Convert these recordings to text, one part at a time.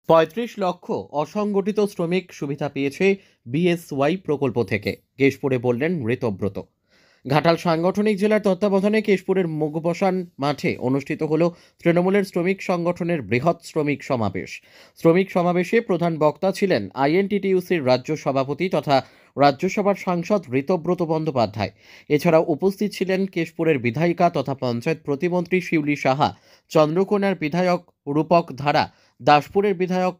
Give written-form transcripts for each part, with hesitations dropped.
৩৫ লক্ষ অসংগঠিত শ্রমিক সুবিধা পেয়েছে বিএসওয়াই প্রকল্প থেকে, কেশপুরে বললেন ঋতব্রত। ঘাটাল সাংগঠনিক জেলার তত্ত্বাবধানে কেশপুরের মুগবসান মাঠে অনুষ্ঠিত হল তৃণমূলের শ্রমিক সংগঠনের বৃহৎ শ্রমিক সমাবেশ। শ্রমিক সমাবেশে প্রধান বক্তা ছিলেন আইএনটিটিইউসির রাজ্য সভাপতি তথা রাজ্যসভার সাংসদ ঋতব্রত বন্দ্যোপাধ্যায়। এছাড়াও উপস্থিত ছিলেন কেশপুরের বিধায়িকা তথা পঞ্চায়েত প্রতিমন্ত্রী শিউলি সাহা, চন্দ্রকোনার বিধায়ক রূপক ধারা, দাসপুরের বিধায়ক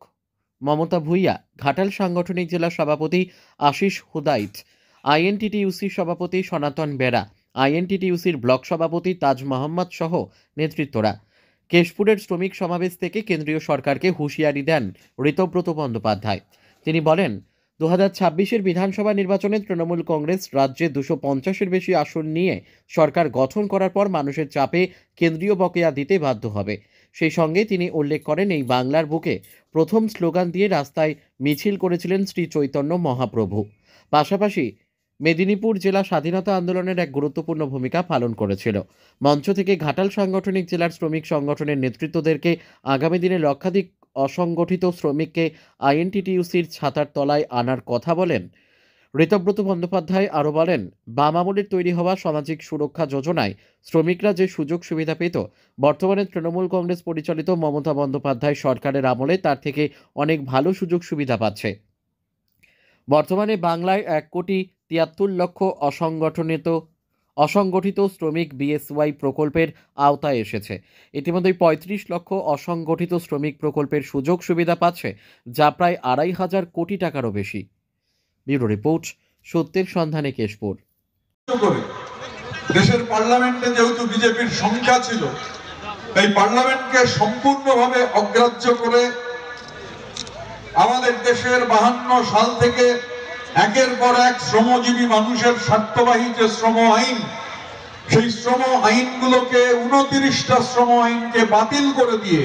মমতা ভূঁইয়া, ঘাটাল সাংগঠনিক জেলা সভাপতি আশিস হুদাইত, আইএনটিটিইউসির সভাপতি সনাতন বেরা, আইএনটিটিইউসির ব্লক সভাপতি তাজ মোহাম্মদ সহ নেতৃত্বরা। কেশপুরের শ্রমিক সমাবেশ থেকে কেন্দ্রীয় সরকারকে হুঁশিয়ারি দেন ঋতব্রত বন্দ্যোপাধ্যায়। তিনি বলেন, 2026-এর বিধানসভা নির্বাচনে তৃণমূল কংগ্রেস রাজ্যে 250-এর বেশি আসন নিয়ে সরকার গঠন করার পর মানুষের চাপে কেন্দ্রীয় বকেয়া দিতে বাধ্য হবে। সেই সঙ্গে তিনি উল্লেখ করেন, এই বাংলার বুকে প্রথম স্লোগান দিয়ে রাস্তায় মিছিল করেছিলেন শ্রী চৈতন্য মহাপ্রভু। পাশাপাশি মেদিনীপুর জেলা স্বাধীনতা আন্দোলনের এক গুরুত্বপূর্ণ ভূমিকা পালন করেছিল। মঞ্চ থেকে ঘাটাল সাংগঠনিক জেলার শ্রমিক সংগঠনের নেতৃত্বদেরকে আগামী দিনে লক্ষাধিক অসংগঠিত শ্রমিককে আইএনটিটিইউসির ছাতার তলায় আনার কথা বলেন ঋতব্রত বন্দ্যোপাধ্যায়। আরও বলেন, বাম আমলের তৈরি হওয়া সামাজিক সুরক্ষা যোজনায় শ্রমিকরা যে সুযোগ সুবিধা পেত, বর্তমানে তৃণমূল কংগ্রেস পরিচালিত মমতা বন্দ্যোপাধ্যায় সরকারের আমলে তার থেকে অনেক ভালো সুযোগ সুবিধা পাচ্ছে। বর্তমানে বাংলায় 1,73,00,000 অসংগঠিত শ্রমিক বিএসওয়াই প্রকল্পের আওতায় এসেছে। ইতিমধ্যে 35 লক্ষ অসংগঠিত শ্রমিক প্রকল্পের সুযোগ সুবিধা পাচ্ছে, যা প্রায় 2,500 কোটি টাকারও বেশি। ব্যুরো রিপোর্ট, সত্যের সন্ধানে কেশপুর। দেশের পার্লামেন্টে যেহেতু বিজেপির সংখ্যা ছিল, তাই পার্লামেন্টকে সম্পূর্ণভাবে অগ্রাহ্য করে আমাদের দেশের 52 সাল থেকে একের পর এক শ্রমজীবী মানুষের স্বার্থবাহী যে শ্রম আইন, সেই শ্রম আইনগুলোকে 29টা শ্রম আইনকে বাতিল করে দিয়ে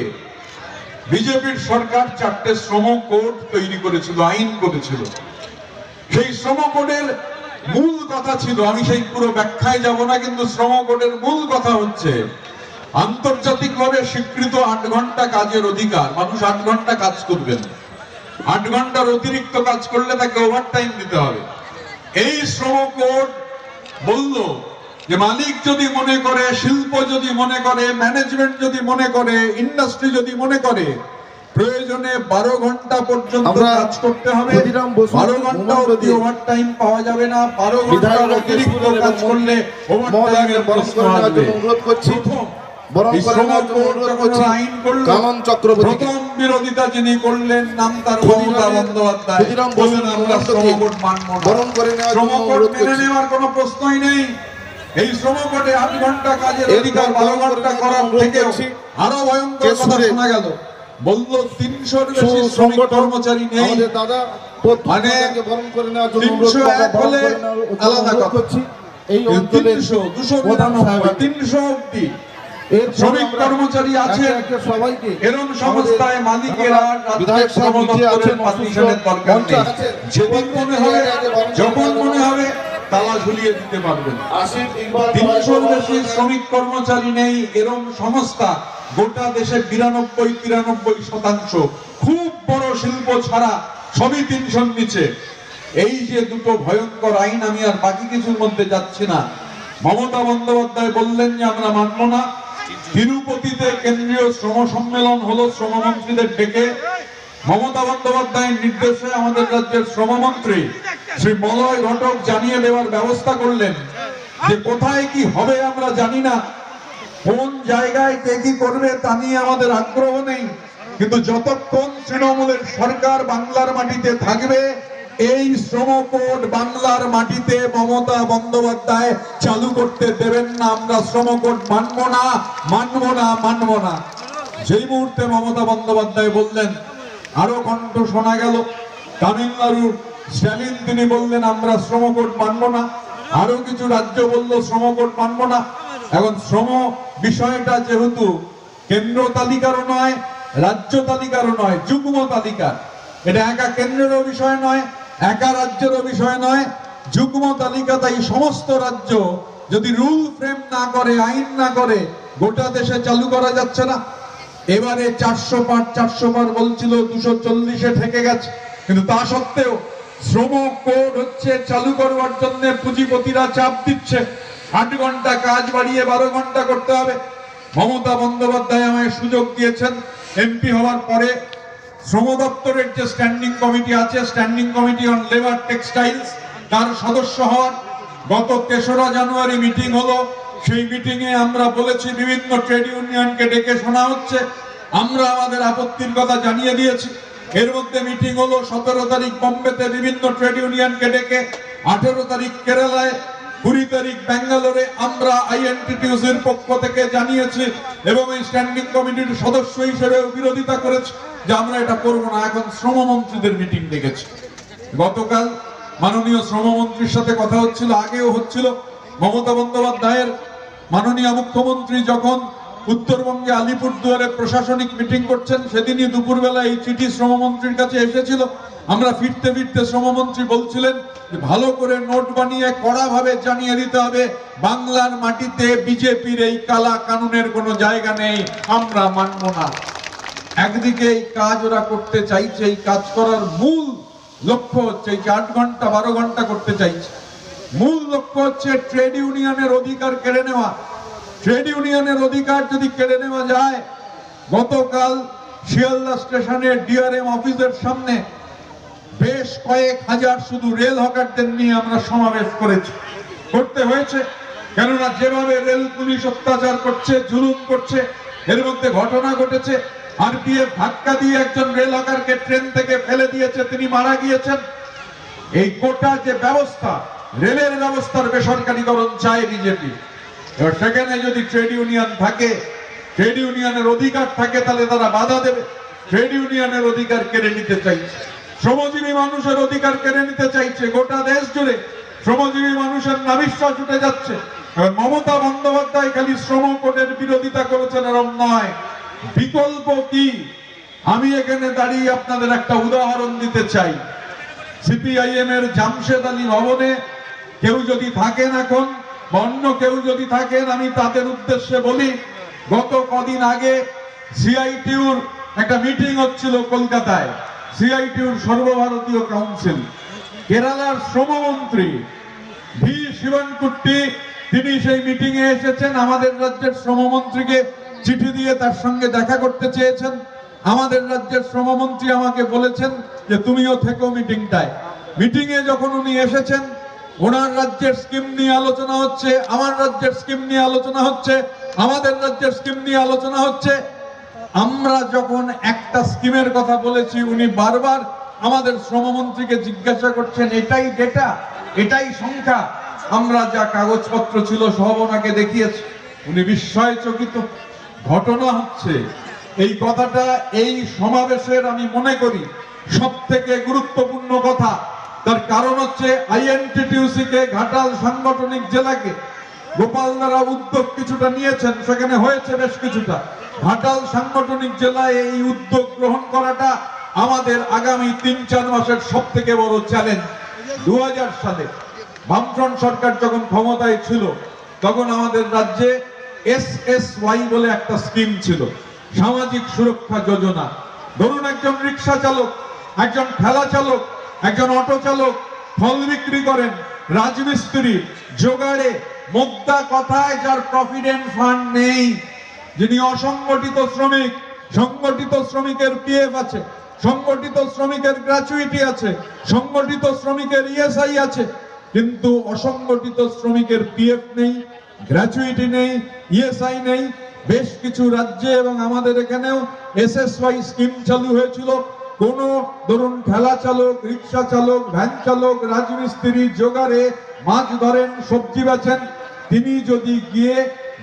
বিজেপির সরকার 4টে শ্রম কোড তৈরি করেছিল, আইন করেছিল। সেই শ্রম কোডের মূল কথা ছিল, আমি সেই পুরো ব্যাখ্যায় যাব না, কিন্তু শ্রম কোডের মূল কথা হচ্ছে আন্তর্জাতিকভাবে স্বীকৃত 8 ঘন্টা কাজের অধিকার। মানুষ 8 ঘন্টা কাজ করবেন, 8 ঘন্টার অতিরিক্ত কাজ করলে তাকে ওভারটাইম দিতে হবে। এই শ্রম কোড বলল যে মালিক যদি মনে করে, শিল্প যদি মনে করে, ম্যানেজমেন্ট যদি মনে করে, ইন্ডাস্ট্রি যদি মনে করে, প্রয়োজনে 12 ঘন্টা পর্যন্ত কাজ করতে হবে। 12 ঘন্টা অবধি ওভারটাইম পাওয়া যাবে না। 12 ঘন্টার অতিরিক্ত কাজ করলে ওভারটাইমের প্রশ্ন আসবে। অনুরোধ করছি, প্রথম বিরোধিতা যিনি করলেন নাম তার মমতা বন্দ্যোপাধ্যায়, বললেন আমরা শ্রমকোড মানব না। শ্রমকোড মেনে নেওয়ার কোনো প্রশ্নই নেই। এই শ্রমকোডে 8 ঘন্টা কাজের অধিকার 12 ঘন্টা করার থেকেও আরো ভয়ঙ্কর কথা শোনা গেল। বললো 300-র বেশি শ্রমিক কর্মচারী নেই, মানে 301 হলে আলাদা কথা, 300, 299, 300 অব্দি শ্রমিক কর্মচারী আছে। এরকম সংস্থায় মালিকেরা রাজ্যের শ্রম দপ্তরের পারমিশনের দরকার নেই। যেদিন মনে হবে, যখন মনে হবে তালা ঝুলিয়ে দিতে পারবেন। 300-র বেশি শ্রমিক কর্মচারী নেই এরকম সংস্থা গোটা দেশে 92-93% খুব বড় শিল্প ছাড়া সবই 300-র নিচে। এই যে দুটো ভয়ঙ্কর আইন, আমি আর বাকি কিছুর মধ্যে যাচ্ছি না। মমতা বন্দ্যোপাধ্যায় বললেন যে আমরা মানব না। তিরুপতিতে কেন্দ্রীয় শ্রম সম্মেলন হলো শ্রমমন্ত্রীদের ডেকে। মমতা বন্দ্যোপাধ্যায়ের নির্দেশে আমাদের রাজ্যের শ্রমমন্ত্রী শ্রী মলয় ঘটক জানিয়ে দেওয়ার ব্যবস্থা করলেন যে কোথায় কি হবে আমরা জানি না, কোন জায়গায় কে কি করবে তা নিয়ে আমাদের আগ্রহ নেই, কিন্তু যতক্ষণ তৃণমূলের সরকার বাংলার মাটিতে থাকবে এই শ্রম কোড বাংলার মাটিতে মমতা বন্দ্যোপাধ্যায় চালু করতে দেবেন না। আমরা শ্রম কোড মানব না, মানব না, মানব না। যেই মুহূর্তে মমতা বন্দ্যোপাধ্যায় বললেন, আরো কণ্ঠ শোনা গেল। তামিলনাড়ুর স্ট্যালিন তিনি বললেন আমরা শ্রম কোড মানব না। আরো কিছু রাজ্য বলল শ্রম কোড মানব না। এখন শ্রম বিষয়টা যেহেতু কেন্দ্র তালিকারও নয়, রাজ্য তালিকারও নয়, যুগ্ম তালিকা, এটা একা কেন্দ্রেরও বিষয় নয়, একা রাজ্যেরও বিষয় নয়, যুগ্ম তালিকা। তাই সমস্ত রাজ্য যদি রুল ফ্রেম না করে, আইন না করে, গোটা দেশে চালু করা যাচ্ছে না। এবারে 400 বার বলছিল, 240-এ ঠেকে গেছে। কিন্তু তা সত্ত্বেও শ্রম কোড হচ্ছে চালু করবার জন্য পুঁজিপতিরা চাপ দিচ্ছে, 8 ঘন্টা কাজ বাড়িয়ে 12 ঘন্টা করতে হবে। মমতা বন্দ্যোপাধ্যায় আমায় সুযোগ দিয়েছেন এমপি হওয়ার পরে শ্রম দপ্তরের যে স্ট্যান্ডিং কমিটি আছে, standing committee on labour textiles, তার সদস্য হওয়ার। গত 3রা জানুয়ারি মিটিং হলো। সেই মিটিং এ আমরা বলেছি, বিভিন্ন ট্রেড ইউনিয়নকে ডেকে শোনা হচ্ছে, আমরা আমাদের আপত্তির কথা জানিয়ে দিয়েছি। এর মধ্যে মিটিং হলো 17 তারিখ বোম্বেতে বিভিন্ন ট্রেড ইউনিয়নকে ডেকে, 18 তারিখ কেরালায়, 20 তারিখ ব্যাঙ্গালোরে আমরা আইএনটিটিউসি এর পক্ষ থেকে জানিয়েছি এবং এই স্ট্যান্ডিং কমিটির সদস্য হিসেবে বিরোধিতা করেছি যে আমরা এটা করব না। এখন শ্রমমন্ত্রীদের মিটিং ডেকেছি। গতকাল মাননীয় শ্রমমন্ত্রীর সাথে কথা হচ্ছিল, আগেও হচ্ছিল। মমতা বন্দ্যোপাধ্যায়ের মাননীয় মুখ্যমন্ত্রী যখন উত্তরবঙ্গে আলিপুরদুয়ারে প্রশাসনিক মিটিং করছেন, সেদিনই দুপুরবেলা এই চিঠি শ্রমমন্ত্রীর কাছে এসেছিল। আমরা ফিরতে ফিরতে শ্রমমন্ত্রী বলছিলেন যে ভালো করে নোট বানিয়ে কড়াভাবে জানিয়ে দিতে হবে, বাংলার মাটিতে বিজেপির এই কালা কানুনের কোনো জায়গা নেই, আমরা মানব না। একদিকে এই কাজ ওরা করতে চাইছে, এই কাজ করার মূল লক্ষ্য হচ্ছে এই 8 ঘন্টা 12 ঘন্টা করতে চাইছে। মূল লক্ষ্য হচ্ছে ট্রেড ইউনিয়নের অধিকার কেড়ে নেওয়া। ট্রেড ইউনিয়নের অধিকার যদি কেড়ে নেওয়া যায়, গতকাল শিয়ালদা স্টেশনের ডিআরএম অফিসের সামনে বেশ কয়েক হাজার শুধু রেল হকারদের নিয়ে আমরা সমাবেশ করতে হয়েছে। কেননা যেভাবে রেল পুলিশ অত্যাচার করছে, জুলুম করছে, এর মধ্যে ঘটনা ঘটেছে। আরপিএফ ধাক্কা দিয়ে একজন রেল হকারকে ট্রেন থেকে ফেলে দিয়েছে, তিনি মারা গিয়েছেন। এই গোটা যে ব্যবস্থা, রেলের ব্যবস্থার বেসরকারীকরণ চায় বিজেপি। এবার সেখানে যদি ট্রেড ইউনিয়ন থাকে, ট্রেড ইউনিয়নের অধিকার থাকে, তাহলে তারা বাধা দেবে। ট্রেড ইউনিয়নের অধিকার কেড়ে নিতে চাইছে, শ্রমজীবী মানুষের অধিকার কেড়ে নিতে চাইছে। গোটা দেশ জুড়ে শ্রমজীবী মানুষের নাভিশ্বাস উঠে যাচ্ছে। মমতা বন্দ্যোপাধ্যায় খালি শ্রম কোডের বিরোধিতা করেছেন এরকম নয়, বিকল্প কি? আমি এখানে দাঁড়িয়ে আপনাদের একটা উদাহরণ দিতে চাই। সিপিআইএম এর জামশেদ আলী ভবনে কেউ যদি থাকেন এখন, অন্য কেউ যদি থাকেন, আমি তাদের উদ্দেশ্যে বলি, গত কদিন আগে সিআইটিউর একটা মিটিং হচ্ছিল কলকাতায়, সিআইটিউর সর্বভারতীয় কাউন্সিল। কেরালার শ্রমমন্ত্রী ভি শিবনকুট্টি তিনি সেই মিটিং এ এসেছেন। আমাদের রাজ্যের শ্রমমন্ত্রীকে চিঠি দিয়ে তার সঙ্গে দেখা করতে চেয়েছেন। আমাদের রাজ্যের শ্রমমন্ত্রী আমাকে বলেছেন যে তুমিও থেকো মিটিংটায়। মিটিং এ যখন উনি এসেছেন, ওনার রাজ্যের স্কিম নিয়ে আলোচনা হচ্ছে, আমার রাজ্যের স্কিম নিয়ে আলোচনা হচ্ছে, আমাদের রাজ্যের স্কিম নিয়ে আলোচনা হচ্ছে। আমরা যখন একটা স্কিমের কথা বলেছি, উনি বারবার আমাদের শ্রমমন্ত্রীকে জিজ্ঞাসা করছেন, এটাই ডেটা, এটাই সংখ্যা। আমরা যা কাগজপত্র ছিল সব ওনাকে দেখিয়েছি। উনি বিস্ময়চকিত। ঘটনা হচ্ছে এই কথাটা এই সমাবেশের আমি মনে করি সব থেকে গুরুত্বপূর্ণ কথা। তার কারণ হচ্ছে আইএনটিটিউসি কে, ঘাটাল সাংগঠনিক জেলাকে গোপাল দ্বারা উদ্যোগ কিছুটা নিয়েছেন, সেখানে হয়েছে বেশ কিছুটা। ঘাটাল সাংগঠনিক জেলায় এই উদ্যোগ গ্রহণ করাটা আমাদের আগামী 3-4 মাসের সব থেকে বড় চ্যালেঞ্জ। 2000 সালে বামফ্রন্ট সরকার যখন ক্ষমতায় ছিল, তখন আমাদের রাজ্যে SSY বলে একটা স্কিম ছিল, সামাজিক সুরক্ষা যোজনা। ধরুন একজন রিক্সা চালক, একজন ঠেলা চালক, একজন অটো চালক ফল বিক্রি করেন, রাজমিস্ত্রি, জোগাড়ে, মোদ্দা কথায় যার প্রভিডেন্ট ফান্ড নেই, যিনি অসংগঠিত শ্রমিক, সংগঠিত শ্রমিকের পিএফ আছে, সংগঠিত শ্রমিকের গ্র্যাচুইটি আছে, সংগঠিত শ্রমিকের ইএসআই আছে, কিন্তু অসংগঠিত শ্রমিকের পিএফ নেই, গ্র্যাচুইটি নেই, ইএসআই নেই। বেশ কিছু রাজ্যে এবং আমাদের এখানেও SSY স্কিম চালু হয়েছিল। কোন ধরুন ঠেলা চালক, রিক্সা চালক, ভ্যান চালক, রাজমিস্ত্রি, জোগাড়ে, মাছ ধরেন, সবজি বেচেন, তিনি যদি গিয়ে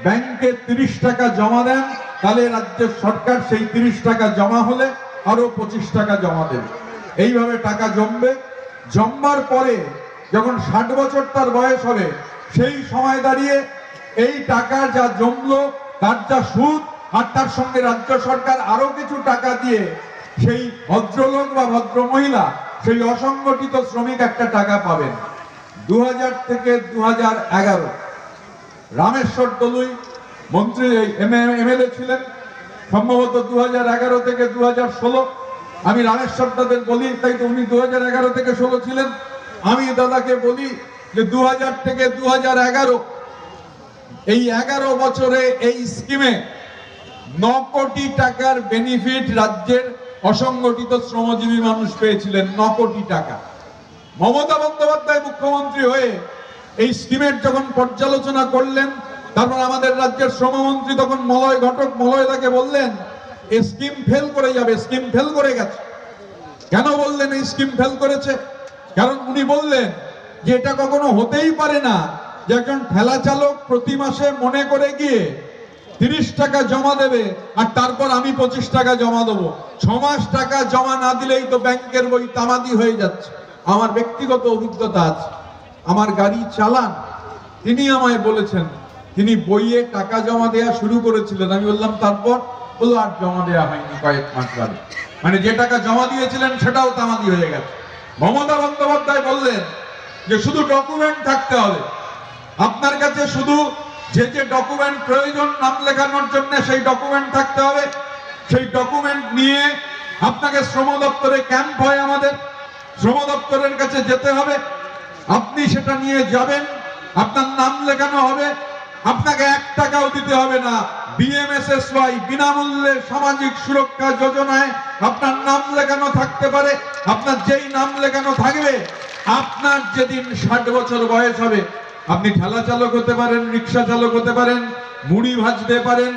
ব্যাংকে 30 টাকা জমা দেন, তাহলে রাজ্যের সরকার সেই 30 টাকা জমা হলে আরো 25 টাকা জমা দেবে। এইভাবে টাকা জমবে। জমবার পরে যখন 60 বছর তার বয়স হবে, সেই সময় দাঁড়িয়ে এই টাকা যা জমলো তার যা সুদ, আর তার সঙ্গে রাজ্য সরকার আরো কিছু টাকা দিয়ে সেই ভদ্রলোক বা ভদ্র মহিলা, সেই অসংগঠিত শ্রমিক একটা টাকা পাবেন। 2000 থেকে 2011 রামেশ্বর দলুই মন্ত্রী, এমএলএ ছিলেন। সম্ভবত 2011 থেকে 2016। আমি রামেশ্বর দাদের বলি, তাই তো উনি 2011 থেকে 16 ছিলেন। আমি দাদাকে বলি যে 2000 থেকে 2011 এই 11 বছরে এই স্কিমে 9 কোটি টাকার বেনিফিট রাজ্যের অসংগঠিত শ্রমজীবী মানুষ পেয়েছিলেন। 9 কোটি টাকা। মমতা বন্দ্যোপাধ্যায় মুখ্যমন্ত্রী হয়ে এই স্কিমের যখন পর্যালোচনা করলেন, তারপর আমাদের রাজ্যের শ্রমমন্ত্রী তখন মলয় ঘটক মলয়দাকে বললেন এই স্কিম ফেল করে যাবে, স্কিম ফেল করে গেছে। কেন বললেন এই স্কিম ফেল করেছে? কারণ উনি বললেন যে এটা কখনো হতেই পারে না যে একজন ঠেলা চালক প্রতি মাসে মনে করে গিয়ে 30 টাকা জমা দেবে আর তারপর আমি 25 টাকা জমা দেবো। 6 মাস টাকা জমা না দিলেই তো ব্যাংকের বই তামাদি হয়ে যাচ্ছে। আমার ব্যক্তিগত অভিজ্ঞতা আছে, আমার গাড়ি চালান, তিনি আমায় বলেছেন তিনি বইয়ে টাকা জমা দেওয়া শুরু করেছিলেন। আমি বললাম তারপর? বললো আর জমা দেওয়া হয়নি কয়েক মাস বাদে। মানে যে টাকা জমা দিয়েছিলেন সেটাও তামাদি হয়ে গেছে। মমতা বন্দ্যোপাধ্যায় বললেন যে শুধু ডকুমেন্ট থাকতে হবে, আপনার কাছে শুধু যে যে ডকুমেন্ট প্রয়োজন নাম লেখানোর জন্য সেই ডকুমেন্ট থাকতে হবে। সেই ডকুমেন্ট নিয়ে আপনাকে শ্রম দপ্তরে ক্যাম্প হয়, আমাদের শ্রম দপ্তরের কাছে যেতে হবে। আপনি সেটা নিয়ে যাবেন, আপনার নাম লেখানো হবে, আপনাকে 1 টাকাও দিতে হবে না। বিএমএসএসওয়াই বিনামূল্যে সামাজিক সুরক্ষা যোজনায় আপনার নাম লেখানো থাকতে পারে। আপনার যেই নাম লেখানো থাকবে, আপনার যেদিন 60 বছর বয়স হবে, আপনি ঠেলা চালক হতে পারেন, রিক্সা চালক হতে পারেন, মুড়ি ভাজতে পারেন,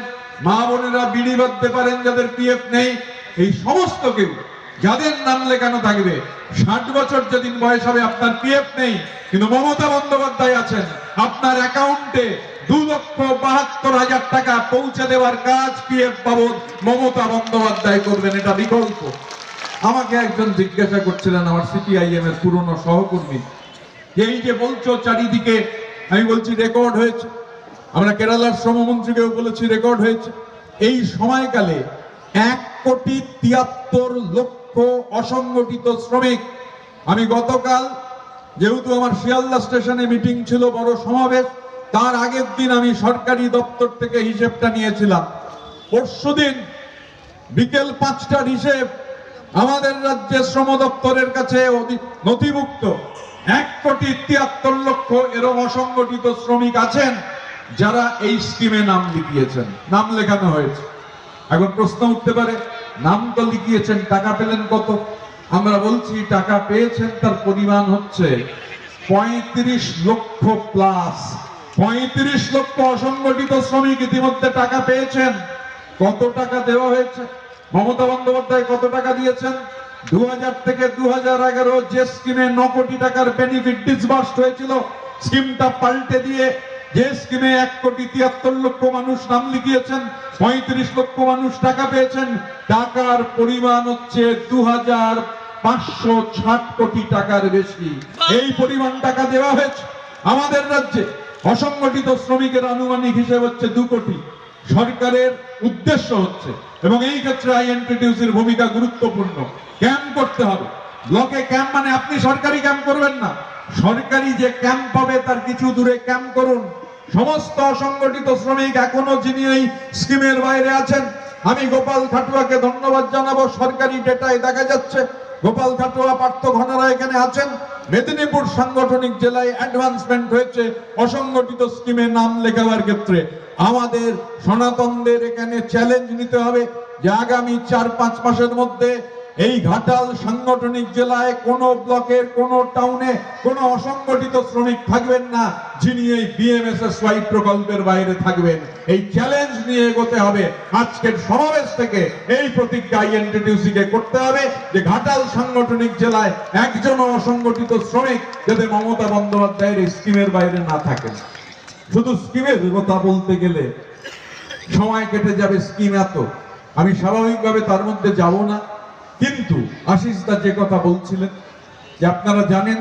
মা বোনেরা বিড়ি বাঁধতে পারেন যাদের পিএফ নেই, এই সমস্ত কেউ যাদের নাম লেখানো থাকবে 60 বছর যেদিন বয়স হবে, আপনার পিএফ নেই কিন্তু মমতা বন্দ্যোপাধ্যায় আছেন, আপনার অ্যাকাউন্টে 2,72,000 টাকা পৌঁছে দেওয়ার কাজ পিএফ বাবদ মমতা বন্দ্যোপাধ্যায় করবেন। এটা বিকল্প। আমাকে একজন জিজ্ঞাসা করছিলেন, আমার সিপিআইএম এর পুরনো সহকর্মী, এই যে বলছো চারিদিকে, আমি বলছি রেকর্ড হয়েছে। আমরা কেরালার শ্রমমন্ত্রীকেও বলেছি রেকর্ড হয়েছে। এই সময়কালে 1,73,00,000 অসংগঠিত শ্রমিক। আমি গতকাল, যেহেতু আমার শিয়ালদা স্টেশনে মিটিং ছিল, বড় সমাবেশ, তার আগের দিন আমি সরকারি দপ্তর থেকে হিসেবটা নিয়েছিলাম। পরশুদিন বিকেল 5টার হিসেব আমাদের রাজ্যের শ্রম দপ্তরের কাছে নথিভুক্ত 1,73,00,000 এরকম অসংগঠিত শ্রমিক আছেন যারা এই স্কিমে নাম লিখিয়েছেন, নাম লেখানো হয়েছে। এখন প্রশ্ন উঠতে পারে, নাম তো লিখিয়েছেন, টাকা পেলেন কত? আমরা বলছি টাকা পেয়েছেন তার পরিমাণ হচ্ছে 35 লক্ষ প্লাস। 35 লক্ষ অসংগঠিত শ্রমিক ইতিমধ্যে টাকা পেয়েছেন। কত টাকা দেওয়া হয়েছে? মমতা বন্দ্যোপাধ্যায় কত টাকা দিয়েছেন? 2000 থেকে 2011 যে স্কিমে 9 কোটি টাকার বেনিফিট ডিসবার্সড হয়েছিল, স্কিমটা পাল্টে দিয়ে যে স্কিমে 1,73,00,000 মানুষ নাম লিখিয়েছেন, 35 লক্ষ মানুষ টাকা পেয়েছেন, টাকার পরিমাণ হচ্ছে 2,560 কোটি টাকার বেশি। এই পরিমাণ টাকা দেওয়া হয়েছে আমাদের রাজ্যে। অসংগঠিত শ্রমিকের আনুমানিক হিসেব হচ্ছে 2 কোটি। সরকারের উদ্দেশ্য হচ্ছে, এবং এই ক্ষেত্রে আইএনটিটিউসির ভূমিকা গুরুত্বপূর্ণ, ক্যাম্প করতে হবে। ব্লকে ক্যাম্প মানে আপনি সরকারি ক্যাম্প করবেন না, সরকারি যে ক্যাম্প হবে তার কিছু দূরে ক্যাম্প করুন। সমস্ত অসংগঠিত শ্রমিক এখনো যিনি এই স্কিমের বাইরে আছেন, আমি গোপাল খাটুয়াকে ধন্যবাদ জানাবো। সরকারি ডেটায় দেখা যাচ্ছে গোপাল খাটুয়া, পার্থ ঘনারা এখানে আছেন। মেদিনীপুর সাংগঠনিক জেলায় অ্যাডভান্সমেন্ট হয়েছে অসংগঠিত স্কিমে নাম লেখাবার ক্ষেত্রে। আমাদের সনাতনদের এখানে চ্যালেঞ্জ নিতে হবে যে আগামী 4-5 মাসের মধ্যে এই ঘাটাল সাংগঠনিক জেলায় কোন ব্লকের কোন টাউনে কোন অসংগঠিত শ্রমিক থাকবেন না যিনি এই বিএমএসএসওয়াই প্রকল্পের বাইরে থাকবেন। এই চ্যালেঞ্জ নিয়ে এগোতে হবে। আজকের সমাবেশ থেকে এই প্রতিজ্ঞা আইএনটিটিউসি কে করতে হবে যে ঘাটাল সাংগঠনিক জেলায় একজনও অসংগঠিত শ্রমিক যাতে মমতা বন্দ্যোপাধ্যায়ের এই স্কিমের বাইরে না থাকেন। শুধু স্কিমের কথা বলতে গেলে সময় কেটে যাবে, স্কিম এত, আমি স্বাভাবিকভাবে তার মধ্যে যাব না। কিন্তু আশিস দা যে কথা বলছিলেন যে আপনারা জানেন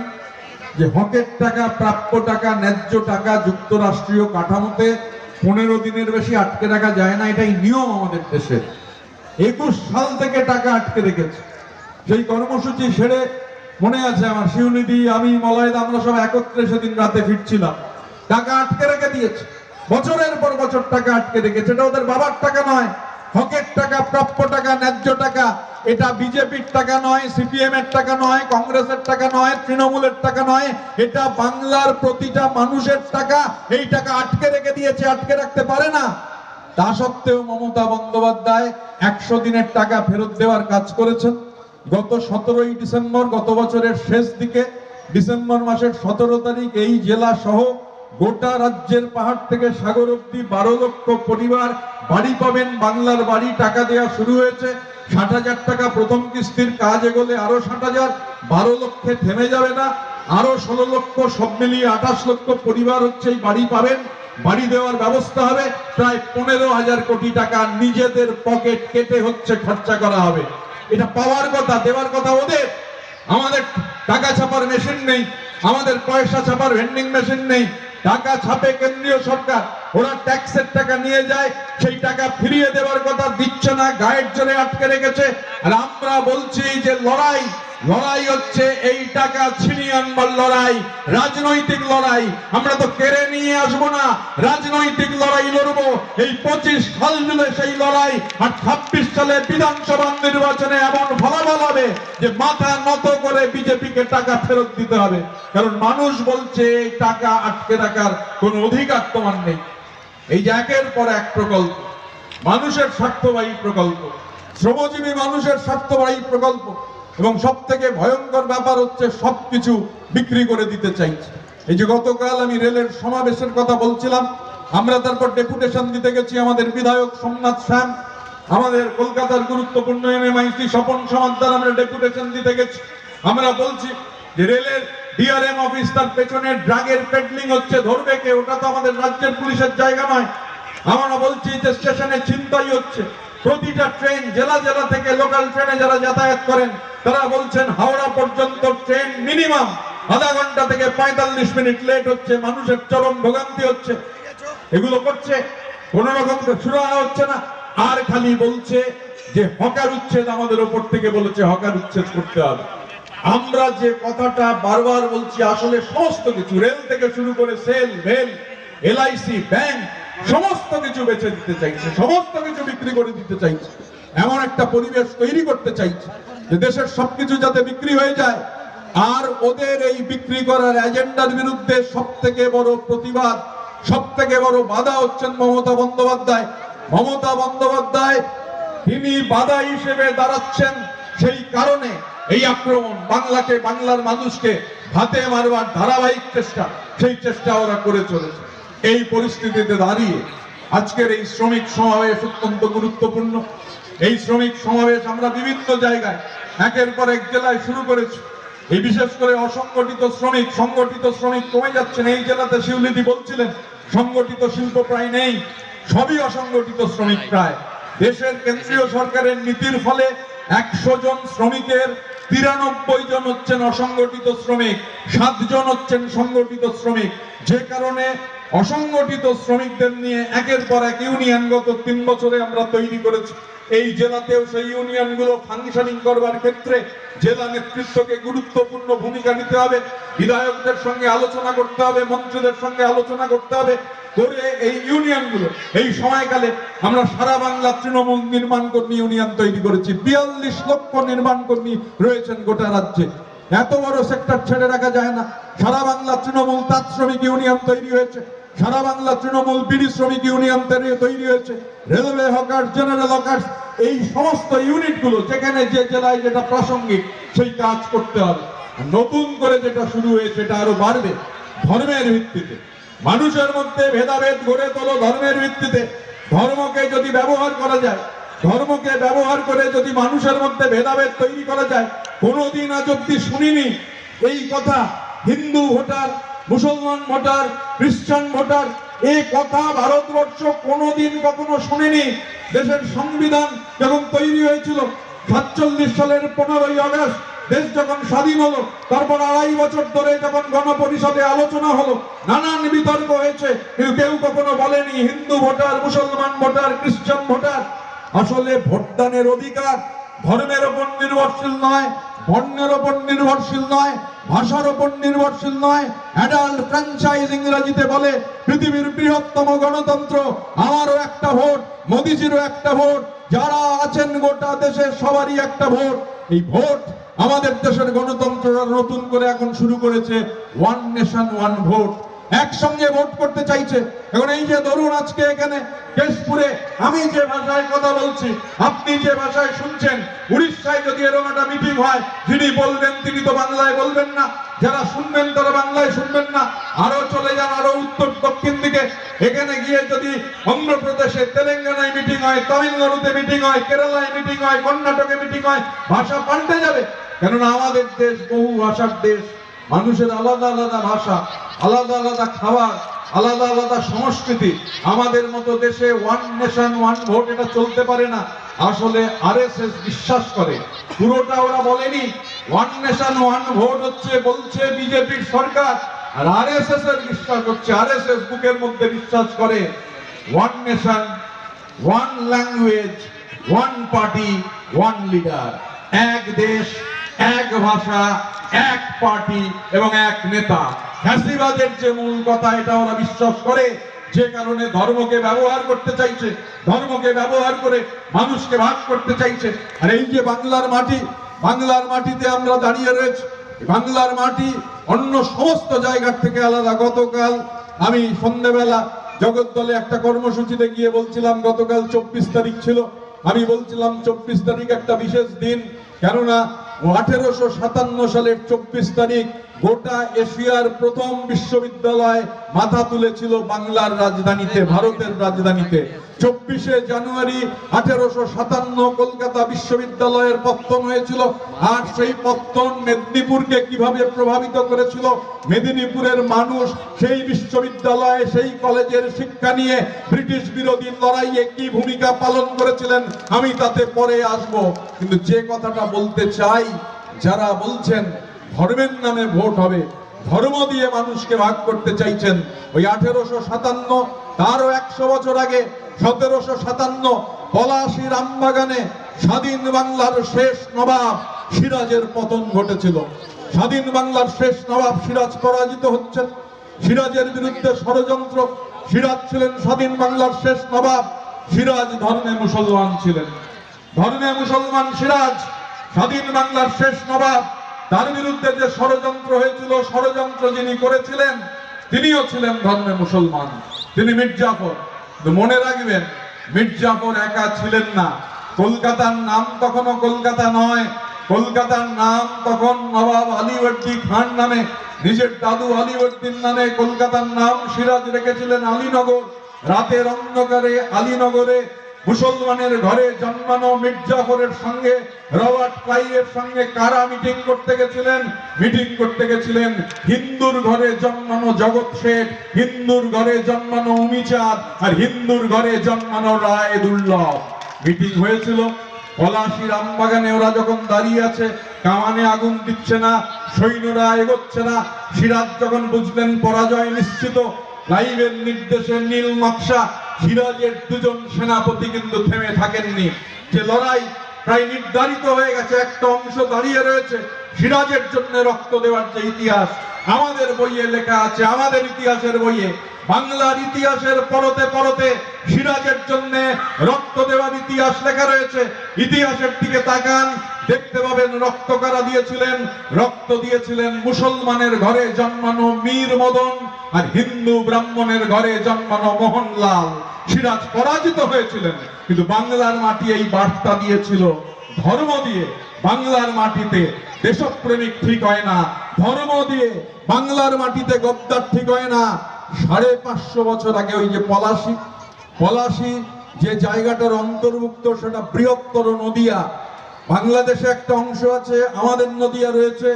যে হকের টাকা, প্রাপ্য টাকা, ন্যায্য টাকা যুক্তরাষ্ট্রীয় কাঠামোতে 15 দিনের বেশি আটকে রাখা যায় না, এটাই নিয়ম আমাদের দেশের। 21 সাল থেকে টাকা আটকে রেখেছে। সেই কর্মসূচি সেরে মনে আছে আমার, শিউনিদি, আমি, মলয়দা, আমরা সব একত্রে সেদিন রাতে ফিরছিলাম। টাকা আটকে রেখে দিয়েছে, বছরের পর বছর টাকা আটকে রেখেছে। এটা ওদের বাবার টাকা নয়, হকের টাকা, প্রাপ্য টাকা, ন্যায্য টাকা, এটা বিজেপির টাকা নয়, সিপিএম এর টাকা নয়, কংগ্রেসের টাকা নয়, তৃণমূলের টাকা নয়, এটা বাংলার প্রতিটা মানুষের টাকা। এই টাকা আটকে রেখে দিয়েছে, আটকে রাখতে পারে না। তা সত্ত্বেও মমতা বন্দ্যোপাধ্যায় 100 দিনের টাকা ফেরত দেওয়ার কাজ করেছেন। গত 17ই ডিসেম্বর, গত বছরের শেষ দিকে ডিসেম্বর মাসের 17 তারিখ এই জেলা সহ গোটা রাজ্যের পাহাড় থেকে সাগর অব্দি 12 লক্ষ পরিবার বাড়ি পাবেন। বাংলার বাড়ি টাকা দেওয়া শুরু হয়েছে। 60,000 টাকা প্রথম কিস্তির কাজ এগোলে আরো 60,000, 12 লক্ষে থেমে যাবে না, আরো 16 লক্ষ, সব মিলিয়ে 28 লক্ষ পরিবার হচ্ছে এই বাড়ি পাবেন। বাড়ি দেওয়ার ব্যবস্থা হবে। প্রায় 15,000 কোটি টাকা নিজেদের পকেট কেটে হচ্ছে খরচা করা হবে। এটা পাওয়ার কথা, দেওয়ার কথা ওদের। আমাদের টাকা ছাপার মেশিন নেই, আমাদের পয়সা ছাপার ভেন্ডিং মেশিন নেই। টাকা ছাপে কেন্দ্রীয় সরকার, ওরা ট্যাক্সের টাকা নিয়ে যায়, সেই টাকা ফিরিয়ে দেওয়ার কথা দিচ্ছে না, গায়ের জোরে আটকে রেখেছে। আর আমরা বলছি যে লড়াই হচ্ছে এই টাকা ছিনিয়ে আনবার লড়াই, রাজনৈতিক লড়াই। আমরা তো কেড়ে নিয়ে আসবো না, রাজনৈতিক লড়াই লড়বো। এই 25 সাল জুড়ে সেই লড়াই। আর 26 সালে বিধানসভা নির্বাচনে এমন ফলাফল হবে যে মাথা নত করে বিজেপিকে টাকা ফেরত দিতে হবে। কারণ মানুষ বলছে এই টাকা আটকে রাখার কোন অধিকার তোমার নেই। এই যে একের পর এক প্রকল্প, মানুষের স্বার্থবাহী প্রকল্প, শ্রমজীবী মানুষের স্বার্থবাহী প্রকল্প, এবং সব থেকে ভয়ঙ্কর ব্যাপার হচ্ছে সবকিছু বিক্রি করে দিতে চাইছে। এই যে গতকাল আমি রেলের সমাবেশের কথা বলছিলাম, আমরা তারপর ডেপুটেশন দিতে গেছি আমাদের বিধায়ক সোমনাথ শ্যাম, আমাদের কলকাতার গুরুত্বপূর্ণ এমএমআইসি স্বপন সমাদ্দার, আমরা ডেপুটেশন দিতে গেছি। আমরা বলছি যে রেলের ডিআরএম অফিস, তার পেছনে ড্রাগের পেডলিং হচ্ছে, ধরবে কে? ওটা তো আমাদের রাজ্যের পুলিশের জায়গা নয়। আমরা বলছি যে স্টেশনে ছিনতাই হচ্ছে। প্রতিটা ট্রেন, জেলা জেলা থেকে লোকাল ট্রেনে যারা যাতায়াত করেন তারা বলছেন হাওড়া পর্যন্ত ট্রেন মিনিমাম আধা ঘন্টা থেকে 45 মিনিট লেট হচ্ছে, মানুষের চরম ভোগান্তি হচ্ছে। এগুলো করছে, কোন রকম সুরাহা হচ্ছে না। আর খালি বলছে যে হকার উচ্ছেদ, আমাদের ওপর থেকে বলেছে হকার উচ্ছেদ করতে হবে। আমরা যে কথাটা বারবার বলছি, আসলে সমস্ত কিছু, রেল থেকে শুরু করে সেল, ভেল, এলআইসি, ব্যাংক, সমস্ত কিছু বেচে দিতে চাইছে, সমস্ত কিছু বিক্রি করে দিতে চাইছে। এমন একটা পরিবেশ তৈরি করতে চাইছে যে দেশের সবকিছু যাতে বিক্রি হয়ে যায়। আর ওদের এই বিক্রি করার এজেন্ডার বিরুদ্ধে সব থেকে বড় প্রতিবাদ, সব থেকে বড় বাধা হচ্ছেন মমতা বন্দ্যোপাধ্যায়। মমতা বন্দ্যোপাধ্যায় তিনি বাধা হিসেবে দাঁড়াচ্ছেন, সেই কারণে এই আক্রমণ, বাংলাকে, বাংলার মানুষকে ভাতে মারবার ধারাবাহিক চেষ্টা, সেই চেষ্টা ওরা করে চলেছে। এই পরিস্থিতিতে দাঁড়িয়ে আজকের এই শ্রমিক সমাবেশ অত্যন্ত গুরুত্বপূর্ণ। এই শ্রমিক সমাবেশ আমরা বিভিন্ন জায়গায় একের পর এক জেলায় শুরু করেছি। এই বিশেষ করে অসংগঠিত শ্রমিক, সংগঠিত শ্রমিক কমে যাচ্ছেন। এই জেলাতে শিউলিদি বলছিলেন সংগঠিত শিল্প প্রায় নেই, সবই অসংগঠিত শ্রমিক প্রায়। দেশের কেন্দ্রীয় সরকারের নীতির ফলে 100 জন শ্রমিকের 93 জন হচ্ছেন অসংগঠিত শ্রমিক, 7 জন হচ্ছেন সংগঠিত শ্রমিক। যে কারণে অসংগঠিত শ্রমিকদের নিয়ে একের পর এক ইউনিয়ন গত 3 বছরে আমরা তৈরি করেছি। এই জেলাতেও সেই ইউনিয়নগুলো ফাংশনিং করবার ক্ষেত্রে জেলা নেতৃত্বকে গুরুত্বপূর্ণ ভূমিকা নিতে হবে। বিধায়কদের সঙ্গে আলোচনা করতে হবে, মন্ত্রীদের সঙ্গে আলোচনা করতে হবে, করে এই ইউনিয়নগুলো, এই সময়কালে আমরা সারা বাংলা তৃণমূল নির্মাণ কর্মী ইউনিয়ন তৈরি করেছি। 42 লক্ষ নির্মাণ কর্মী রয়েছেন গোটা রাজ্যে। এত বড় সেক্টর ছেড়ে রাখা যায় না। সারা বাংলা তৃণমূল তাঁত শ্রমিক ইউনিয়ন তৈরি হয়েছে, সারা বাংলা তৃণমূল বিড়ি শ্রমিক ইউনিয়ন তৈরি হয়েছে, রেলওয়ে হকার, জেনারেল হকার, এই সমস্ত ইউনিটগুলো যেখানে যে জেলায় যেটা প্রাসঙ্গিক সেই কাজ করতে হবে। নতুন করে যেটা শুরু হয়েছে এটা আরো বাড়বে। ধর্মের ভিত্তিতে মানুষের মধ্যে ভেদাভেদ গড়ে তোলো, ধর্মের ভিত্তিতে। ধর্মকে যদি ব্যবহার করা যায়, ধর্মকে ব্যবহার করে যদি মানুষের মধ্যে ভেদাভেদ তৈরি করা যায়, কোনোদিন আজ অব্দি শুনিনি এই কথা। হিন্দু ভোটার, মুসলমান ভোটার, খ্রিস্টান ভোটার, এই কথা ভারতবর্ষ কোনোদিন কখনো শুনেনি। দেশের সংবিধান যখন তৈরি হয়েছিল 47 সালের 15ই আগস্ট, দেশ যখন স্বাধীন হলো, তারপর 2.5 বছর ধরে যখন গণপরিষদে আলোচনা হলো, নানান বিতর্ক হয়েছে, কিন্তু কেউ কখনো বলেনি হিন্দু ভোটার, মুসলমান ভোটার, খ্রিস্টান ভোটার। আসলে ভোটদানের অধিকার ধর্মের উপর নির্ভরশীল নয়, বর্ণের উপর নির্ভরশীল নয়, ভাষার উপর নির্ভরশীল নয়। অ্যাডাল্ট ফ্র্যাঞ্চাইজ ইংরেজিতে বলে। পৃথিবীর বৃহত্তম গণতন্ত্র, আমারও একটা ভোট, মোদিজিরও একটা ভোট, যারা আছেন গোটা দেশে সবারই একটা ভোট। এই ভোট আমাদের দেশের গণতন্ত্রটা নতুন করে এখন শুরু করেছে, ওয়ান নেশন ওয়ান ভোট, একসঙ্গে ভোট করতে চাইছে। এখন এই যে ধরুন আজকে এখানে কেশপুরে আমি যে ভাষায় কথা বলছি, আপনি যে ভাষায় শুনছেন, উড়িষ্যায় যদি এরকম একটা মিটিং হয়, যিনি বলবেন তিনি তো বাংলায় বলবেন না, যারা শুনবেন তারা বাংলায় শুনবেন না। আরো চলে যান আরো উত্তর দক্ষিণ দিকে, এখানে গিয়ে যদি অন্ধ্রপ্রদেশে তেলেঙ্গানায় মিটিং হয়, তামিলনাড়ুতে মিটিং হয়, কেরালায় মিটিং হয়, কর্ণাটকে মিটিং হয়, ভাষা পাল্টে যাবে। কেননা আমাদের দেশ বহু ভাষার দেশ, মানুষের আলাদা আলাদা ভাষা, আলাদা আলাদা খাবার, আলাদা আলাদা সংস্কৃতি। আমাদের মতো দেশে ওয়ান নেশন ওয়ান ভোট এটা চলতে পারে না। আসলে আরএসএস বিশ্বাস করে, পুরোটা ওরা বলেনি। ওয়ান নেশন ওয়ান ভোট হচ্ছে বলছে বিজেপির সরকার, আর আরএসএস এর বিশ্বাস হচ্ছে, আরএসএস বুকের মধ্যে বিশ্বাস করে one nation one language one party one leader, এক দেশ এক ভাষা এক পার্টি এবং এক নেতা। ফ্যাসিবাদের যে মূল কথা এটা ওরা বিশ্বাস করে, যে কারণে ধর্মকে ব্যবহার করতে চাইছে, ধর্মকে ব্যবহার করে মানুষকে ভাগ করতে চাইছে। আর এই যে বাংলার মাটি, বাংলার মাটিতে আমরা দাঁড়িয়ে রয়েছি, বাংলার মাটি অন্য সমস্ত জায়গার থেকে আলাদা। গতকাল আমি সন্ধ্যেবেলা জগদ্দলে একটা কর্মসূচিতে গিয়ে বলছিলাম, গতকাল 24 তারিখ ছিল, আমি বলছিলাম 24 তারিখ একটা বিশেষ দিন, কেননা 1857 সালের 24 তারিখ গোটা এশিয়ার প্রথম বিশ্ববিদ্যালয় মাথা তুলেছিল বাংলার রাজধানীতে, ভারতের রাজধানীতে। 24শে জানুয়ারি 1857 কলকাতা বিশ্ববিদ্যালয়ের পত্তন হয়েছিল। আর সেই পত্তন মেদিনীপুরকে কিভাবে প্রভাবিত করেছিল, মেদিনীপুরের মানুষ সেই বিশ্ববিদ্যালয়ে সেই কলেজের শিক্ষা নিয়ে ব্রিটিশ বিরোধী লড়াইয়ে কি ভূমিকা পালন করেছিলেন আমি তাতে পরে আসব। কিন্তু যে কথাটা বলতে চাই, যারা বলছেন ধর্মের নামে ভোট হবে, ধর্ম দিয়ে মানুষকে ভাগ করতে চাইছেন, ওই 1857 তারও 100 বছর আগে 1757 পলাশীর আমবাগানে স্বাধীন বাংলার শেষ নবাব সিরাজের পতন ঘটেছিল। স্বাধীন বাংলার শেষ নবাব সিরাজ পরাজিত হচ্ছেন, সিরাজের বিরুদ্ধে ষড়যন্ত্র। সিরাজ ছিলেন স্বাধীন বাংলার শেষ নবাব, সিরাজ ধর্মে মুসলমান ছিলেন, ধর্মে মুসলমান সিরাজ স্বাধীন বাংলার শেষ নবাব। তার বিরুদ্ধে যে ষড়যন্ত্র হয়েছিল, ষড়যন্ত্র যিনি করেছিলেন তিনিও ছিলেন ধর্মে মুসলমান, তিনি মির্জাফর। মনে রাখবেন, মির্জাফর একা ছিলেন না। কলকাতার নাম তখনও কলকাতা নয়, কলকাতার নাম তখন নবাব আলীবর্দী খান নামে, নিজের দাদু আলীবর্দীর নামে কলকাতার নাম সিরাজ রেখেছিলেন আলীনগর। রাতের অন্ধকারে আলীনগরে মুসলমানের ঘরে জন্মানো মির্জাফরের সঙ্গে রবার্ট ক্লাইভের সঙ্গে কারা মিটিং করতে গেছিলেন? মিটিং করতে গেছিলেন হিন্দুর ঘরে জন্মানো জগৎ শেঠ, হিন্দুর ঘরে জন্মানো উমিচাঁদ, আর হিন্দুর ঘরে জন্মানো রায় দুর্লভ। মিটিং হয়েছিল পলাশীর আমবাগানে। ওরা যখন দাঁড়িয়ে আছে, কামানে আগুন দিচ্ছে না, সৈন্যরা এগোচ্ছে না, সিরাজ যখন বুঝলেন পরাজয় নিশ্চিত, ক্লাইভের নির্দেশে নীল নকশা, সিরাজের দুজন সেনাপতি কিন্তু থেমে থাকেননি। যে লড়াই প্রায় নির্ধারিত হয়ে গেছে, একটা অংশ দাঁড়িয়ে রয়েছে, সিরাজের জন্য রক্ত দেওয়ার যে ইতিহাস আমাদের বইয়ে লেখা আছে, আমাদের ইতিহাসের বইয়ে, বাংলার ইতিহাসের পরতে পরতে সিরাজের জন্য রক্ত দেওয়ার ইতিহাস লেখা রয়েছে। ইতিহাসের দিকে তাকান, দেখতে পাবেন রক্ত কারা দিয়েছিলেন। রক্ত দিয়েছিলেন মুসলমানের ঘরে জন্মানো মীর মদন আর হিন্দু ব্রাহ্মণের ঘরে জন্মানো মোহনলাল। সিরাজ পরাজিত হয়েছিলেন, কিন্তু বাংলার মাটি এই বার্তা দিয়েছিল, ধর্ম দিয়ে বাংলার মাটিতে দেশপ্রেমিক ঠিক হয় না, ধর্ম দিয়ে বাংলার মাটিতে গদ্দার ঠিক হয় না। 550 বছর আগে ওই যে পলাশী যে জায়গাটার অন্তর্ভুক্ত, সেটা বৃহত্তর নদিয়া। বাংলাদেশে একটা অংশ আছে, আমাদের নদিয়া রয়েছে।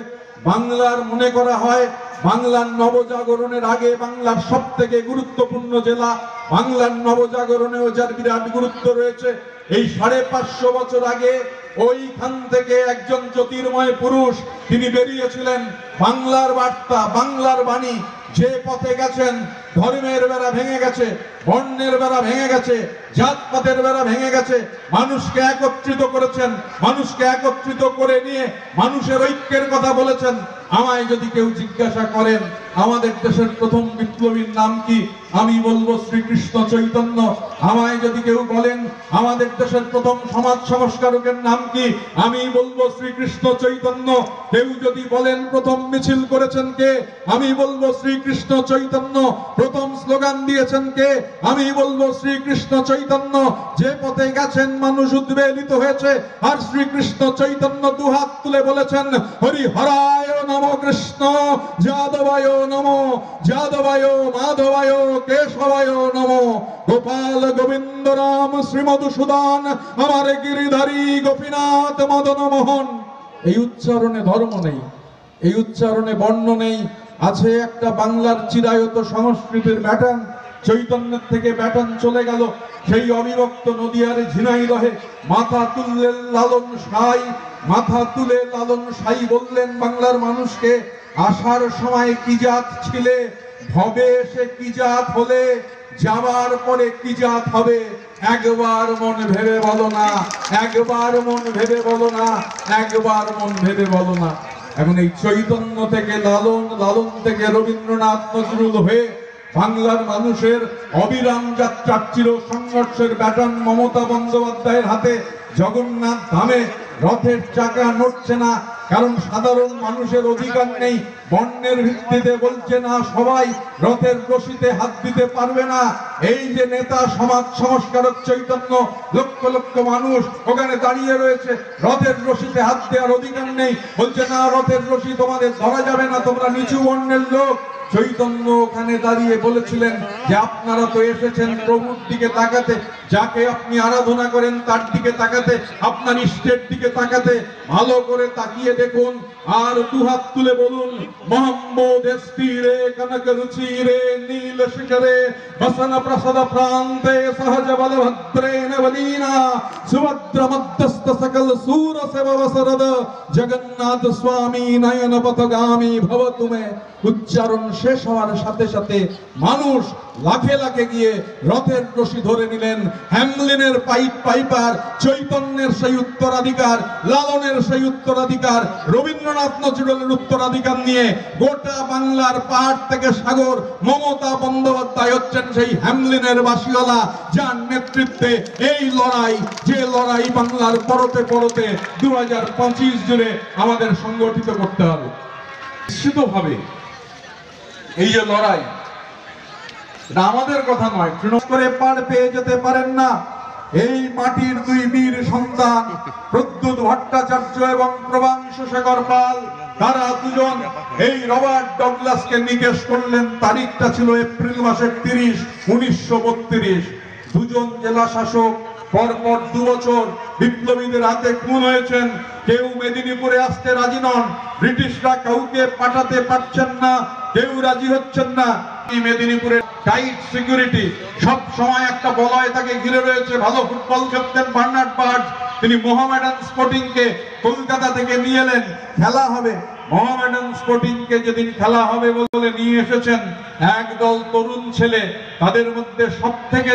বাংলার মনে করা হয় বাংলার নবজাগরণের আগে বাংলার সব থেকে গুরুত্বপূর্ণ জেলা, বাংলার নবজাগরণেও যার বিরাট গুরুত্ব রয়েছে। এই 550 বছর আগে ওইখান থেকে একজন জ্যোতির্ময় পুরুষ তিনি বেরিয়েছিলেন, বাংলার বার্তা, বাংলার বাণী যে পথে গেছেন, ধর্মের বেড়া ভেঙে গেছে, বর্ণের বেড়া ভেঙে গেছে, জাতপাতের বেড়া ভেঙে গেছে, মানুষকে একত্রিত করেছেন, মানুষকে একত্রিত করে নিয়ে মানুষের ঐক্যের কথা বলেছেন। আমায় যদি কেউ জিজ্ঞাসা করেন আমাদের দেশের প্রথম বিপ্লবীর নাম কি, আমি বলবো শ্রীকৃষ্ণ চৈতন্য। আমায় যদি কেউ বলেন আমাদের দেশের প্রথম সমাজ সংস্কারকের নাম কি, আমি বলবো শ্রীকৃষ্ণ চৈতন্য। কেউ যদি বলেন প্রথম মিছিল করেছেন কে, আমি বলবো শ্রীকৃষ্ণ চৈতন্য। প্রথম স্লোগান দিয়েছেন কে, আমি বলবো শ্রীকৃষ্ণ চৈতন্য। যে পথে গেছেন মানুষ উদ্বেলিত হয়েছে, আর শ্রীকৃষ্ণ চৈতন্য দুহাত তুলে বলেছেন হরি হরায় নমো কৃষ্ণ যাদবায় নমো, যাদবায় মাধবায় কেশবায় নমো, গোপাল গোবিন্দ রাম শ্রীমধুসূদন আমার গিরিধারী গোপীনাথ মদন মোহন। এই উচ্চারণে ধর্ম নেই, এই উচ্চারণে বর্ণ নেই, আছে একটা বাংলার চিরায়ত সংস্কৃতির ব্যাটান। চৈতন্যের থেকে ব্যাটান চলে গেল সেই অবিভক্ত নদিয়ার ঝিনাইদহে। মাথা তুললেন লালন সাঁই, মাথা তুলে লালন সাঁই বললেন বাংলার মানুষকে, আসার সময় কি জাত ছিলে, ভবে সে কি জাত হলে, যাবার পরে কি জাত হবে, একবার মন ভেবে বলো না, একবার মন ভেবে বলো না, একবার মন ভেবে বলো না। এখন এই চৈতন্য থেকে লালন, লালন থেকে রবীন্দ্রনাথ নজরুল হয়ে বাংলার মানুষের অবিরাম যাত্রা চির সংঘর্ষের ব্যাটন মমতা বন্দ্যোপাধ্যায়ের হাতে। জগন্নাথ ধামে রথের চাকা নড়ছে না, কারণ সাধারণ মানুষের অধিকার নেই। বর্ণের ভিত্তিতে বলছে না সবাই রথের রশিতে হাত দিতে পারবে না। এই যে নেতা সমাজ সংস্কারক চৈতন্য, লক্ষ লক্ষ মানুষ ওখানে দাঁড়িয়ে রয়েছে, রথের রশিতে হাত দেওয়ার অধিকার নেই। বলছে না রথের রশি তোমাদের ধরা যাবে না, তোমরা নিচু বর্ণের লোক। চৈতন্য ওখানে দাঁড়িয়ে বলেছিলেন যে আপনারা তো এসেছেন প্রভুর দিকে তাকাতে, যাকে আপনি আরাধনা করেন তার দিকে তাকাতে, আপনার ইষ্টের দিকে তাকাতে। ভালো করে তাকিয়ে দেখুন আর দুহাত তুলে বলুন মোহাম্মদ স্থিরে কনক রুচিরে নীল শিখরে বসন প্রসদ প্রান্তে সহজ বলভদ্রেণ বলীনা সুভদ্র মধ্যস্থ সকল সুর সেব বসরদ জগন্নাথ স্বামী নয়ন পথগামী ভব তুমে। উচ্চারণ শেষ হওয়ার সাথে সাথে মানুষ লাখে লাখে গিয়ে রথের রশি ধরে নিলেন। হ্যামলিনের পাইপার, চৈতন্যের সেই উত্তরাধিকার, লালনের সেই উত্তরাধিকার, রবীন্দ্রনাথ নজরুলের উত্তরাধিকার নিয়ে গোটা বাংলার পাহাড় থেকে সাগর মমতা বন্দ্যোপাধ্যায় হচ্ছেন সেই হ্যামলিনের বাসিওয়ালা, যার নেতৃত্বে এই লড়াই, যে লড়াই বাংলার পরতে পরতে 2025 জুড়ে আমাদের সংগঠিত করতে হবে। নিশ্চিতভাবে এই যে লড়াই, এটা আমাদের কথা নয়, তৃণমূল করে পার পেয়ে যেতে পারেন না। এই মাটির দুই বীর সন্তান প্রদ্যুৎ ভট্টাচার্য এবং প্রভাংশু শেখর পাল, তারা দুজন এই রবার্ট ডগলাসকে নিকেশ করলেন। তারিখটা ছিল এপ্রিল মাসের 30, 1932। দুজন জেলা শাসক পরপর 2 বছর বিপ্লবীদের হাতে খুন হয়েছেন। কেউ মেদিনীপুরে আসতে রাজি নন, ব্রিটিশরা কাউকে পাঠাতে পারছেন না, কেউ রাজি হচ্ছেন না। মেদিনীপুরে টাইট সিকিউরিটি, সব সময় একটা বলয় তাকে ঘিরে রয়েছে। ভালো ফুটবল খেলতেন বার্নার্ড বার্জ, তিনি মোহামেডান স্পোর্টিংকে কলকাতা থেকে নিয়ে এলেন, খেলা হবে। মোহামেডান স্পোর্টিংকে যেদিন খেলা হবে বলে নিয়ে এসেছেন একদল তরুণ ছেলে, তাদের মধ্যে সব থেকে